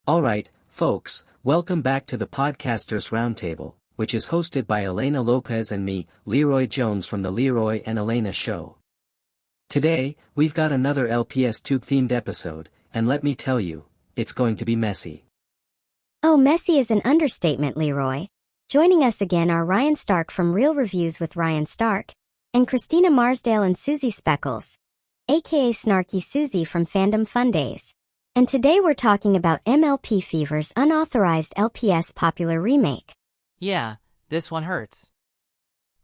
Alright, folks, welcome back to the Podcasters Roundtable, which is hosted by Elena Lopez and me, Leroy Jones from the Leroy and Elena Show. Today, we've got another LPS tube-themed episode, and let me tell you, it's going to be messy. Oh, messy is an understatement, Leroy. Joining us again are Ryan Stark from Real Reviews with Ryan Stark, and Christina Marsdale and Susie Speckles, aka Snarky Susie from Fandom Fundays. And today we're talking about MLPFever's unauthorized LPS popular remake. Yeah, this one hurts.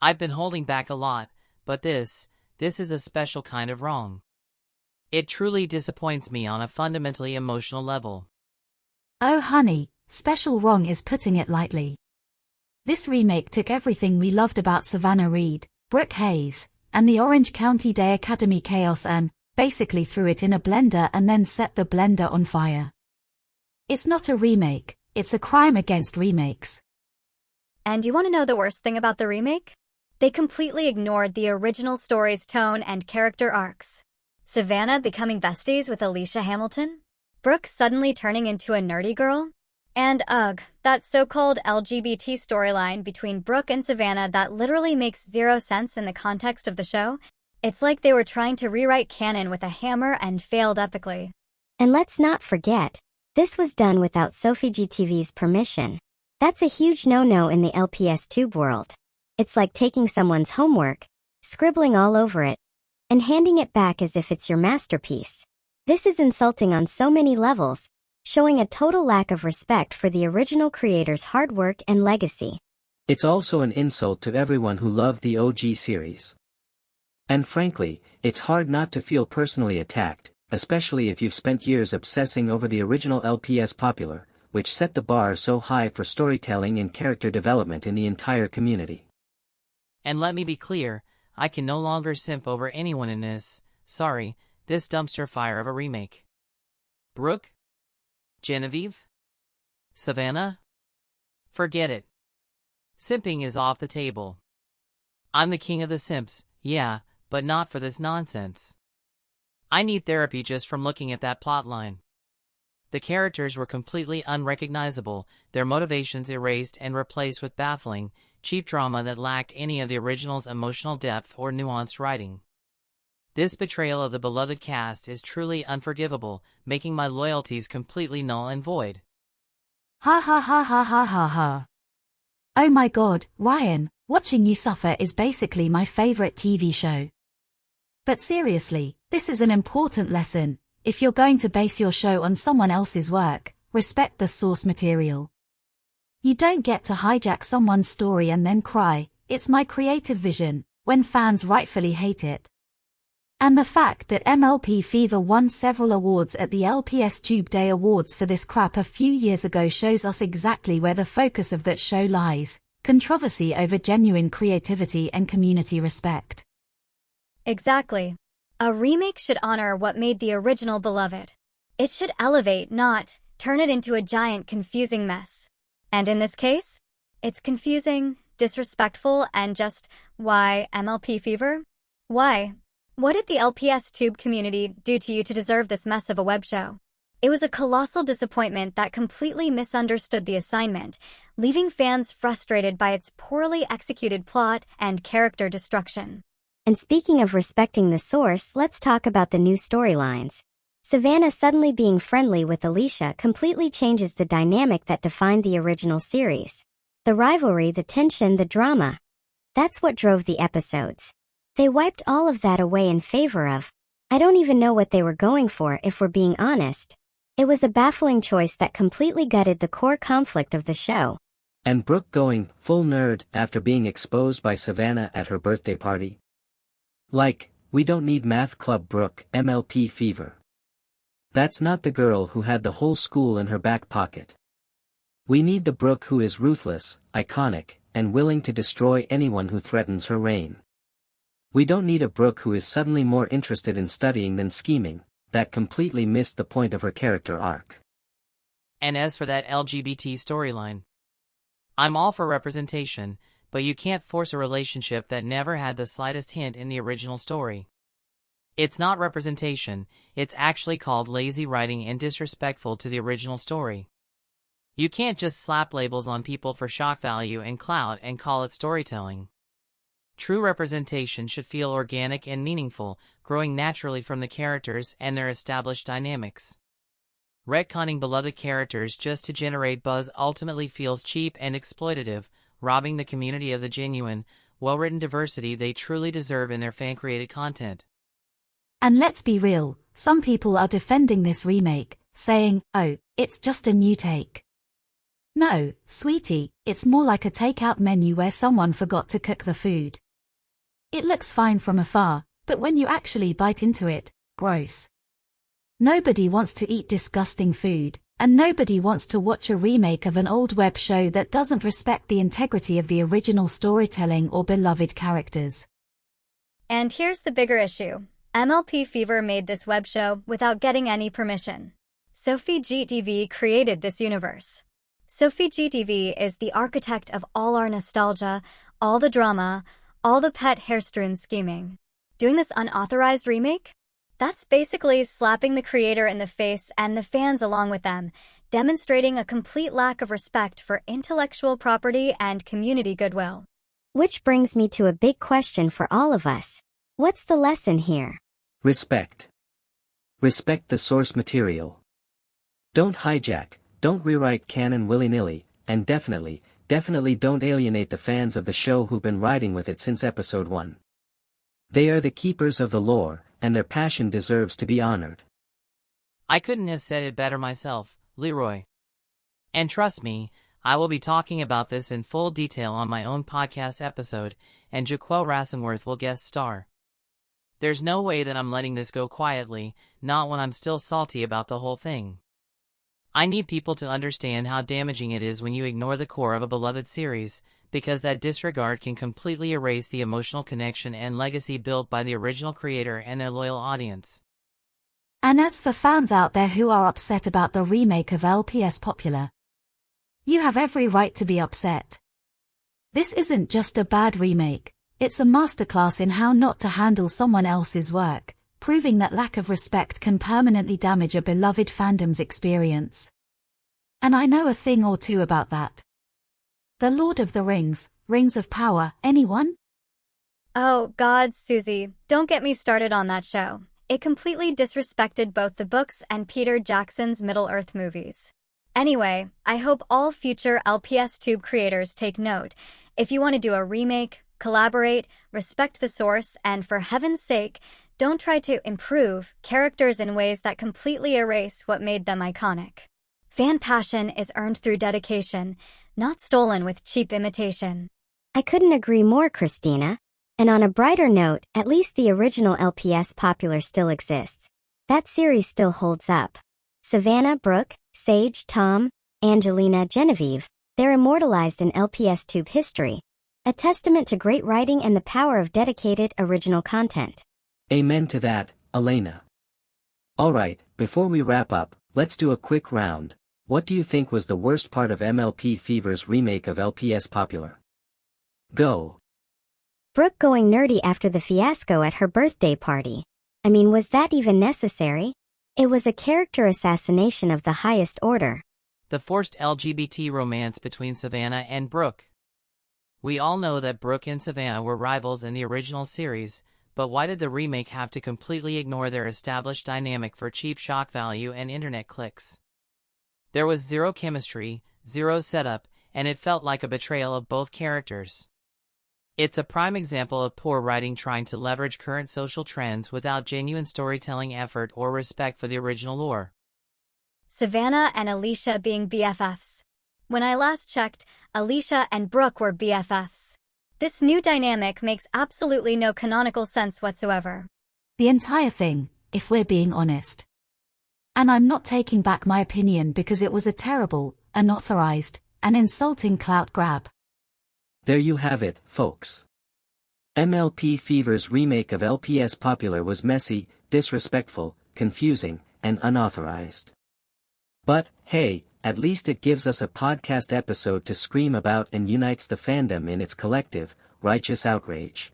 I've been holding back a lot, but this is a special kind of wrong. It truly disappoints me on a fundamentally emotional level. Oh honey, special wrong is putting it lightly. This remake took everything we loved about Savannah Reed, Brooke Hayes, and the Orange County Day Academy chaos and basically threw it in a blender and then set the blender on fire. It's not a remake, it's a crime against remakes. And you want to know the worst thing about the remake? They completely ignored the original story's tone and character arcs. Savannah becoming besties with Alicia Hamilton, Brooke suddenly turning into a nerdy girl, and that so-called LGBT storyline between Brooke and Savannah that literally makes zero sense in the context of the show. It's like they were trying to rewrite canon with a hammer and failed epically. And let's not forget, this was done without SophieGTV's permission. That's a huge no-no in the LPS tube world. It's like taking someone's homework, scribbling all over it, and handing it back as if it's your masterpiece. This is insulting on so many levels, showing a total lack of respect for the original creator's hard work and legacy. It's also an insult to everyone who loved the OG series. And frankly, it's hard not to feel personally attacked, especially if you've spent years obsessing over the original LPS popular, which set the bar so high for storytelling and character development in the entire community. And let me be clear, I can no longer simp over anyone in this dumpster fire of a remake. Brooke? Genevieve? Savannah? Forget it. Simping is off the table. I'm the king of the simps, yeah, but not for this nonsense. I need therapy just from looking at that plotline. The characters were completely unrecognizable, their motivations erased and replaced with baffling, cheap drama that lacked any of the original's emotional depth or nuanced writing. This betrayal of the beloved cast is truly unforgivable, making my loyalties completely null and void. Ha ha ha ha ha ha ha. Oh my god, Ryan, watching you suffer is basically my favorite TV show. But seriously, this is an important lesson. If you're going to base your show on someone else's work, respect the source material. You don't get to hijack someone's story and then cry, "It's my creative vision," when fans rightfully hate it. And the fact that MLPFever won several awards at the LPS Tube Day Awards for this crap a few years ago shows us exactly where the focus of that show lies: controversy over genuine creativity and community respect. Exactly. A remake should honor what made the original beloved. It should elevate, not turn it into a giant confusing mess. And in this case, it's confusing, disrespectful, and just, why MLPFever? Why? What did the LPS tube community do to you to deserve this mess of a web show? It was a colossal disappointment that completely misunderstood the assignment, leaving fans frustrated by its poorly executed plot and character destruction. And speaking of respecting the source, let's talk about the new storylines. Savannah suddenly being friendly with Alicia completely changes the dynamic that defined the original series. The rivalry, the tension, the drama. That's what drove the episodes. They wiped all of that away in favor of, I don't even know what they were going for if we're being honest. It was a baffling choice that completely gutted the core conflict of the show. And Brooke going full nerd after being exposed by Savannah at her birthday party. Like, we don't need math club Brooke, MLPFever. That's not the girl who had the whole school in her back pocket. We need the Brooke who is ruthless, iconic, and willing to destroy anyone who threatens her reign. We don't need a Brooke who is suddenly more interested in studying than scheming, that completely missed the point of her character arc. And as for that LGBT storyline, I'm all for representation, but you can't force a relationship that never had the slightest hint in the original story. It's not representation, it's actually called lazy writing and disrespectful to the original story. You can't just slap labels on people for shock value and clout and call it storytelling. True representation should feel organic and meaningful, growing naturally from the characters and their established dynamics. Retconning beloved characters just to generate buzz ultimately feels cheap and exploitative, robbing the community of the genuine, well-written diversity they truly deserve in their fan-created content. And let's be real, some people are defending this remake, saying, oh, it's just a new take. No, sweetie, it's more like a takeout menu where someone forgot to cook the food. It looks fine from afar, but when you actually bite into it, gross. Nobody wants to eat disgusting food, and nobody wants to watch a remake of an old web show that doesn't respect the integrity of the original storytelling or beloved characters. And here's the bigger issue. MLPFever made this web show without getting any permission. SophieGTV created this universe. SophieGTV is the architect of all our nostalgia, all the drama, all the pet hair-strewn scheming. Doing this unauthorized remake? That's basically slapping the creator in the face and the fans along with them, demonstrating a complete lack of respect for intellectual property and community goodwill. Which brings me to a big question for all of us. What's the lesson here? Respect. Respect the source material. Don't hijack, don't rewrite canon willy-nilly, and definitely don't alienate the fans of the show who've been riding with it since episode 1. They are the keepers of the lore, and their passion deserves to be honored. I couldn't have said it better myself, Leroy. And trust me, I will be talking about this in full detail on my own podcast episode, and Jacquel Rassenworth will guest star. There's no way that I'm letting this go quietly, not when I'm still salty about the whole thing. I need people to understand how damaging it is when you ignore the core of a beloved series, because that disregard can completely erase the emotional connection and legacy built by the original creator and their loyal audience. And as for fans out there who are upset about the remake of LPS Popular, you have every right to be upset. This isn't just a bad remake, it's a masterclass in how not to handle someone else's work, proving that lack of respect can permanently damage a beloved fandom's experience. And I know a thing or two about that. The Lord of the Rings, Rings of Power, anyone? Oh, God, Susie, don't get me started on that show. It completely disrespected both the books and Peter Jackson's Middle-earth movies. Anyway, I hope all future LPS Tube creators take note. If you want to do a remake, collaborate, respect the source, and for heaven's sake, don't try to improve characters in ways that completely erase what made them iconic. Fan passion is earned through dedication, not stolen with cheap imitation. I couldn't agree more, Christina. And on a brighter note, at least the original LPS Popular still exists. That series still holds up. Savannah, Brooke, Sage, Tom, Angelina, Genevieve, they're immortalized in LPS Tube history. A testament to great writing and the power of dedicated original content. Amen to that, Elena. Alright, before we wrap up, let's do a quick round. What do you think was the worst part of MLPFever's remake of LPS Popular? Go. Brooke going nerdy after the fiasco at her birthday party. I mean, was that even necessary? It was a character assassination of the highest order. The forced LGBT romance between Savannah and Brooke. We all know that Brooke and Savannah were rivals in the original series, but why did the remake have to completely ignore their established dynamic for cheap shock value and internet clicks? There was zero chemistry, zero setup, and it felt like a betrayal of both characters. It's a prime example of poor writing trying to leverage current social trends without genuine storytelling effort or respect for the original lore. Savannah and Alicia being BFFs. When I last checked, Alicia and Brooke were BFFs. This new dynamic makes absolutely no canonical sense whatsoever. The entire thing, if we're being honest. And I'm not taking back my opinion because it was a terrible, unauthorized, and insulting clout grab. There you have it, folks. MLPFever's remake of LPS Popular was messy, disrespectful, confusing, and unauthorized. But, hey, at least it gives us a podcast episode to scream about and unites the fandom in its collective, righteous outrage.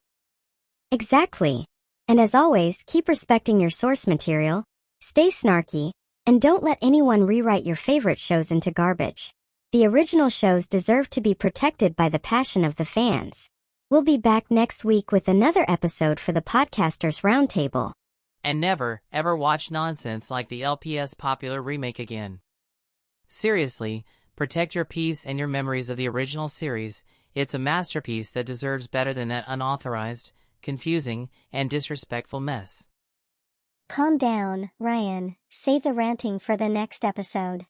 Exactly. And as always, keep respecting your source material, stay snarky, and don't let anyone rewrite your favorite shows into garbage. The original shows deserve to be protected by the passion of the fans. We'll be back next week with another episode for the Podcasters Roundtable. And never, ever watch nonsense like the LPS popular remake again. Seriously, protect your peace and your memories of the original series. It's a masterpiece that deserves better than that unauthorized, confusing, and disrespectful mess. Calm down, Ryan. Save the ranting for the next episode.